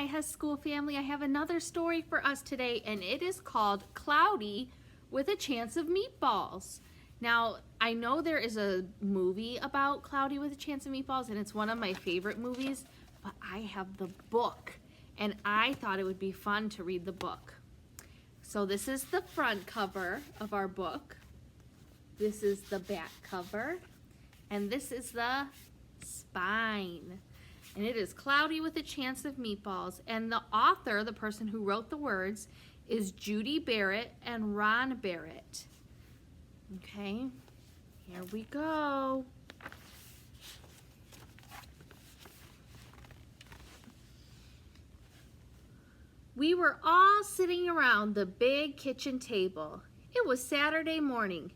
High School family. I have another story for us today, and it is called Cloudy with a Chance of Meatballs. Now, I know there is a movie about Cloudy with a Chance of Meatballs, and it's one of my favorite movies, but I have the book, and I thought it would be fun to read the book. So this is the front cover of our book. This is the back cover, and this is the spine. And it is Cloudy with a Chance of Meatballs. And the author, the person who wrote the words, is Judy Barrett and Ron Barrett. Okay, here we go. We were all sitting around the big kitchen table. It was Saturday morning,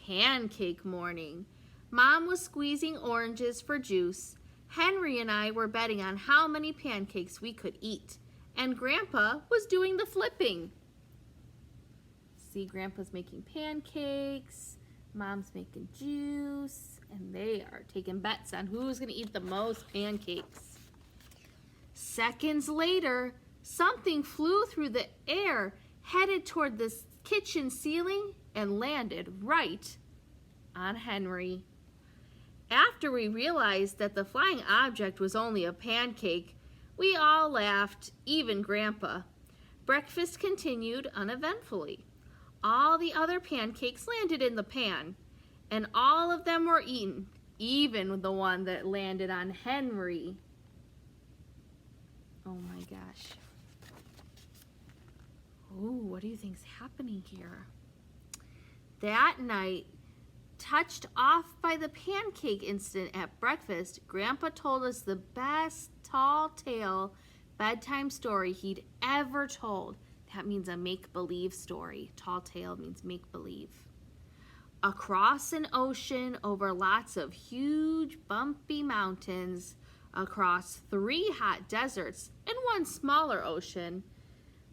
pancake morning. Mom was squeezing oranges for juice. Henry and I were betting on how many pancakes we could eat, and Grandpa was doing the flipping. See, Grandpa's making pancakes, Mom's making juice, and they are taking bets on who's going to eat the most pancakes. Seconds later, something flew through the air, headed toward the kitchen ceiling, and landed right on Henry. After we realized that the flying object was only a pancake, we all laughed, even Grandpa. Breakfast continued uneventfully. All the other pancakes landed in the pan, and all of them were eaten, even the one that landed on Henry. Oh my gosh. Ooh, what do you think's happening here? That night, touched off by the pancake incident at breakfast, Grandpa told us the best tall tale bedtime story he'd ever told. That means a make-believe story. Tall tale means make-believe. Across an ocean, over lots of huge bumpy mountains, across 3 hot deserts and 1 smaller ocean,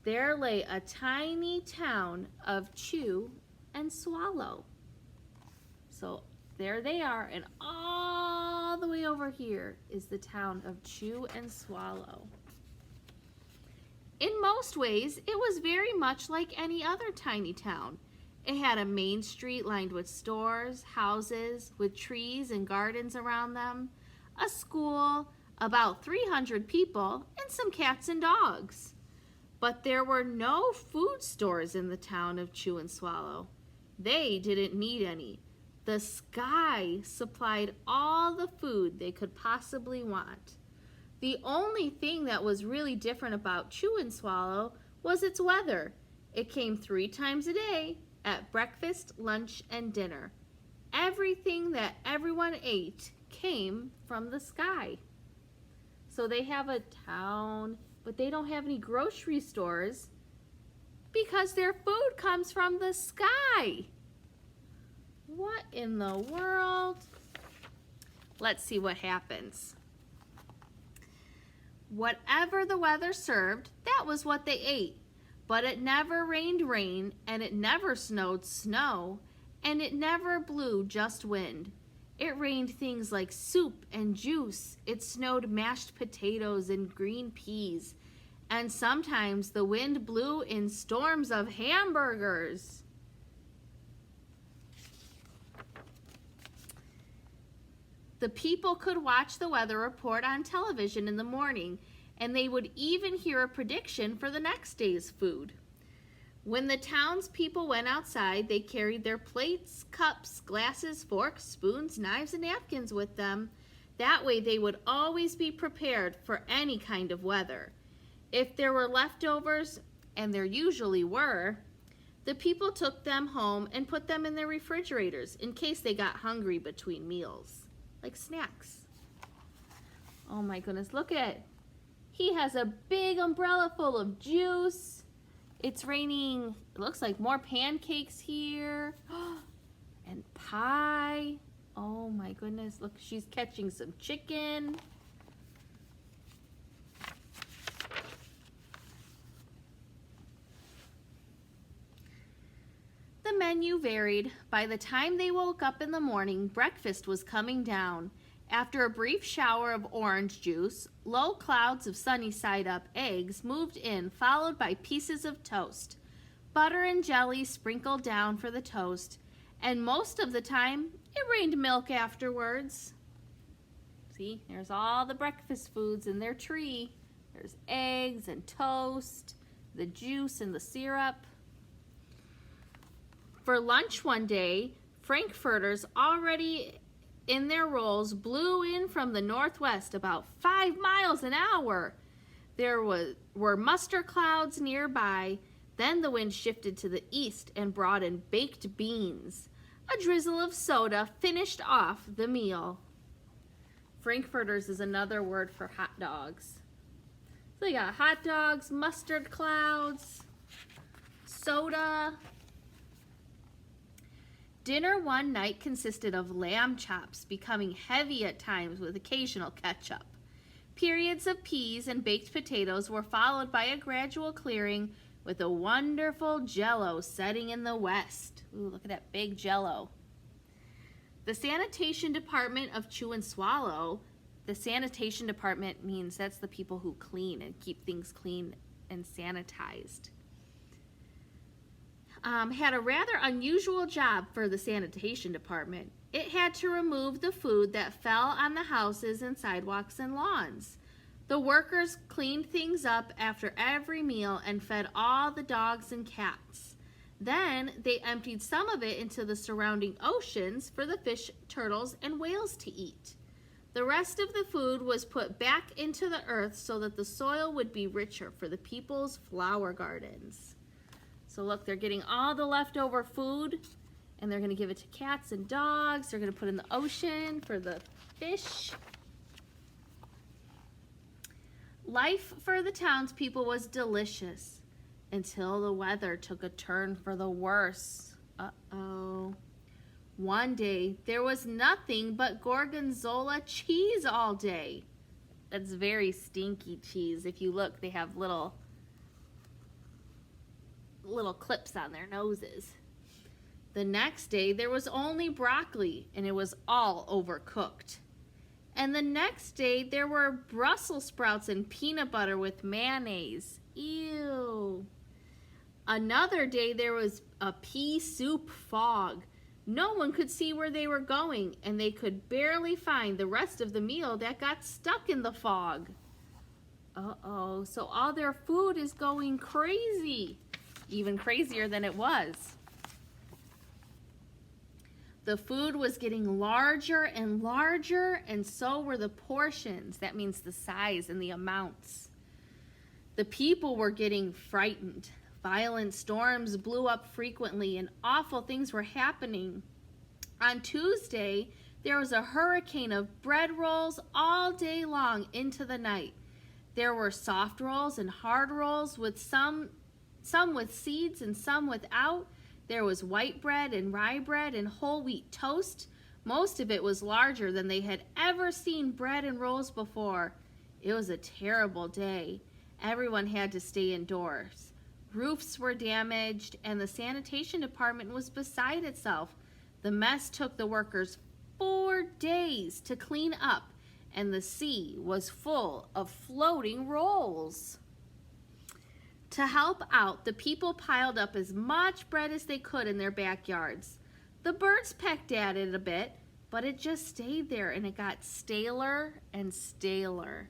there lay a tiny town of Chew and Swallow. So there they are, and all the way over here is the town of Chew and Swallow. In most ways, it was very much like any other tiny town. It had a main street lined with stores, houses, with trees and gardens around them, a school, about 300 people, and some cats and dogs. But there were no food stores in the town of Chew and Swallow. They didn't need any. The sky supplied all the food they could possibly want. The only thing that was really different about Chew and Swallow was its weather. It came 3 times a day, at breakfast, lunch, and dinner. Everything that everyone ate came from the sky. So they have a town, but they don't have any grocery stores because their food comes from the sky. What in the world? Let's see what happens. Whatever the weather served, that was what they ate. But it never rained rain, and it never snowed snow, and it never blew just wind. It rained things like soup and juice. It snowed mashed potatoes and green peas. And sometimes the wind blew in storms of hamburgers. The people could watch the weather report on television in the morning, and they would even hear a prediction for the next day's food. When the townspeople went outside, they carried their plates, cups, glasses, forks, spoons, knives, and napkins with them. That way they would always be prepared for any kind of weather. If there were leftovers, and there usually were, the people took them home and put them in their refrigerators in case they got hungry between meals. Like snacks. Oh my goodness, look at it. He has a big umbrella full of juice. It's raining, it looks like more pancakes here. And pie. Oh my goodness, look, she's catching some chicken. The menu varied. By the time they woke up in the morning, breakfast was coming down, After a brief shower of orange juice, low clouds of sunny-side-up eggs moved in, followed by pieces of toast. Butter and jelly sprinkled down for the toast, and most of the time, it rained milk afterwards. See, there's all the breakfast foods in their tree. There's eggs and toast, the juice and the syrup. For lunch one day, Frankfurters already in their rolls blew in from the northwest about 5 miles an hour. There were muster clouds nearby. Then the wind shifted to the east and brought in baked beans. A drizzle of soda finished off the meal. Frankfurters is another word for hot dogs. So you got hot dogs, mustard clouds, soda. Dinner one night consisted of lamb chops, becoming heavy at times with occasional ketchup. Periods of peas and baked potatoes were followed by a gradual clearing with a wonderful Jell-O setting in the west. Ooh, look at that big Jell-O. The sanitation department of Chew and Swallow, the sanitation department means that's the people who clean and keep things clean and sanitized. Had a rather unusual job for the sanitation department. It had to remove the food that fell on the houses and sidewalks and lawns. The workers cleaned things up after every meal and fed all the dogs and cats. Then they emptied some of it into the surrounding oceans for the fish, turtles, and whales to eat. The rest of the food was put back into the earth so that the soil would be richer for the people's flower gardens. So look, they're getting all the leftover food and they're going to give it to cats and dogs. They're going to put it in the ocean for the fish. Life for the townspeople was delicious until the weather took a turn for the worse. Uh-oh. One day, there was nothing but gorgonzola cheese all day. That's very stinky cheese. If you look, they have little clips on their noses. The next day, there was only broccoli, and it was all overcooked. And the next day, there were Brussels sprouts and peanut butter with mayonnaise. Ew. Another day, there was a pea soup fog. No one could see where they were going, and they could barely find the rest of the meal that got stuck in the fog. Uh-oh, so all their food is going crazy. Even crazier than it was. The food was getting larger and larger, and so were the portions. That means the size and the amounts. The people were getting frightened. Violent storms blew up frequently, and awful things were happening. On Tuesday, there was a hurricane of bread rolls all day long into the night. There were soft rolls and hard rolls, with some with seeds and some without. There was white bread and rye bread and whole wheat toast. Most of it was larger than they had ever seen bread and rolls before. It was a terrible day. Everyone had to stay indoors. Roofs were damaged, and the sanitation department was beside itself. The mess took the workers 4 days to clean up, and the sea was full of floating rolls. To help out, the people piled up as much bread as they could in their backyards. The birds pecked at it a bit, but it just stayed there, and it got staler and staler.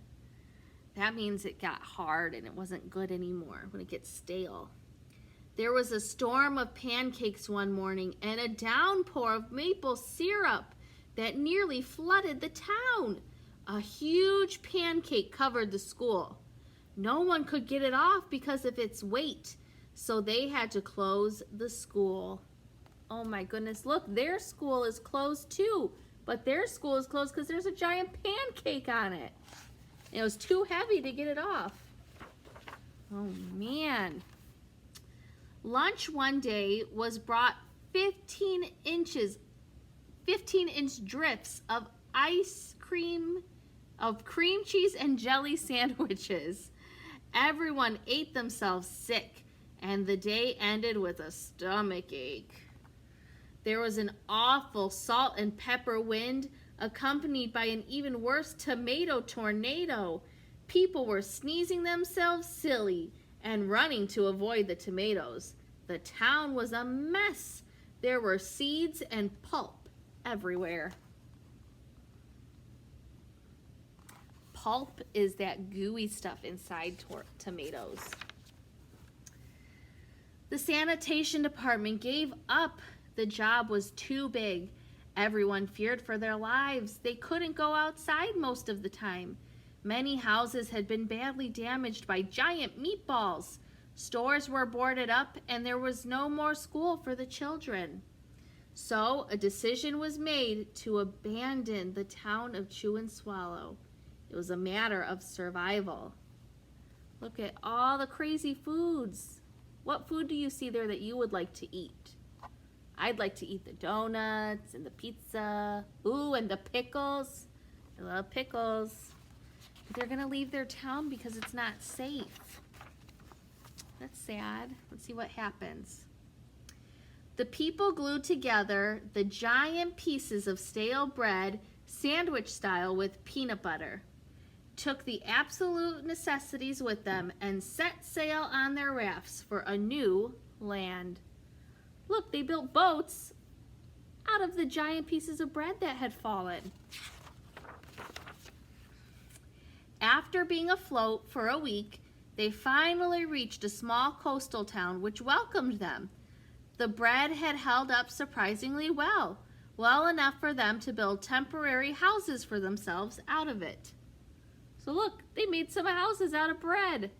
That means it got hard and it wasn't good anymore when it gets stale. There was a storm of pancakes one morning and a downpour of maple syrup that nearly flooded the town. A huge pancake covered the school. No one could get it off because of its weight, so they had to close the school. Oh my goodness, look, their school is closed too, but their school is closed because there's a giant pancake on it. It was too heavy to get it off. Oh man. Lunch one day was brought 15-inch drifts of cream cheese and jelly sandwiches. Everyone ate themselves sick, and the day ended with a stomach ache. There was an awful salt and pepper wind, accompanied by an even worse tomato tornado. People were sneezing themselves silly and running to avoid the tomatoes. The town was a mess. There were seeds and pulp everywhere. Pulp is that gooey stuff inside tomatoes. The sanitation department gave up. The job was too big. Everyone feared for their lives. They couldn't go outside most of the time. Many houses had been badly damaged by giant meatballs. Stores were boarded up, and there was no more school for the children. So a decision was made to abandon the town of Chew and Swallow. It was a matter of survival. Look at all the crazy foods. What food do you see there that you would like to eat? I'd like to eat the donuts and the pizza. Ooh, and the pickles. I love pickles. But they're going to leave their town because it's not safe. That's sad. Let's see what happens. The people glued together the giant pieces of stale bread, sandwich style with peanut butter, took the absolute necessities with them, and set sail on their rafts for a new land. Look, they built boats out of the giant pieces of bread that had fallen. After being afloat for a week, they finally reached a small coastal town which welcomed them. The bread had held up surprisingly well enough for them to build temporary houses for themselves out of it. So look, they made some houses out of bread.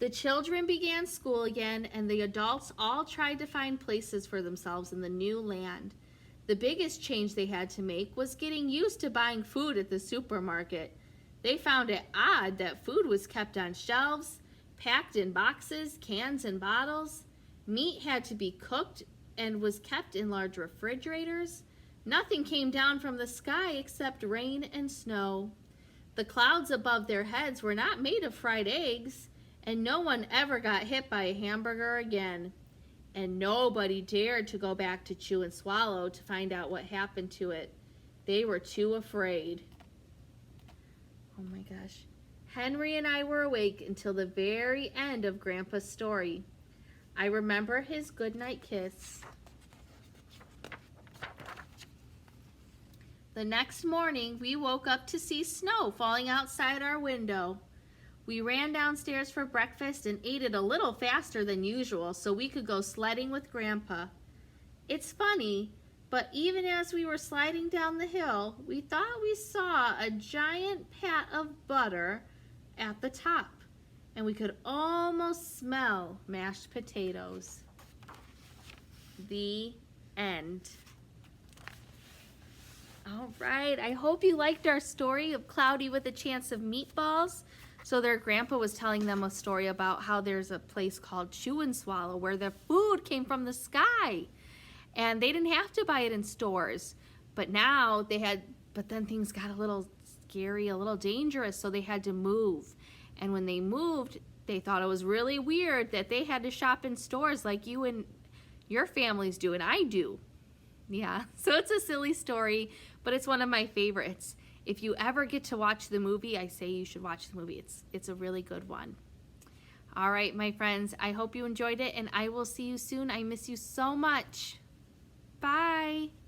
The children began school again, and the adults all tried to find places for themselves in the new land. The biggest change they had to make was getting used to buying food at the supermarket. They found it odd that food was kept on shelves, packed in boxes, cans, and bottles. Meat had to be cooked and was kept in large refrigerators. Nothing came down from the sky except rain and snow. The clouds above their heads were not made of fried eggs, and no one ever got hit by a hamburger again. And nobody dared to go back to Chew and Swallow to find out what happened to it. They were too afraid. Oh my gosh. Henry and I were awake until the very end of Grandpa's story. I remember his goodnight kiss. The next morning, we woke up to see snow falling outside our window. We ran downstairs for breakfast and ate it a little faster than usual so we could go sledding with Grandpa. It's funny, but even as we were sliding down the hill, we thought we saw a giant pat of butter at the top, and we could almost smell mashed potatoes. The end. All right, I hope you liked our story of Cloudy with a Chance of Meatballs. So their grandpa was telling them a story about how there's a place called Chew and Swallow where the food came from the sky. And they didn't have to buy it in stores. But now but then things got a little scary, a little dangerous, so they had to move. And when they moved, they thought it was really weird that they had to shop in stores like you and your families do and I do. Yeah, so it's a silly story, but it's one of my favorites. If you ever get to watch the movie, I say you should watch the movie. It's a really good one. All right, my friends, I hope you enjoyed it, and I will see you soon. I miss you so much. Bye.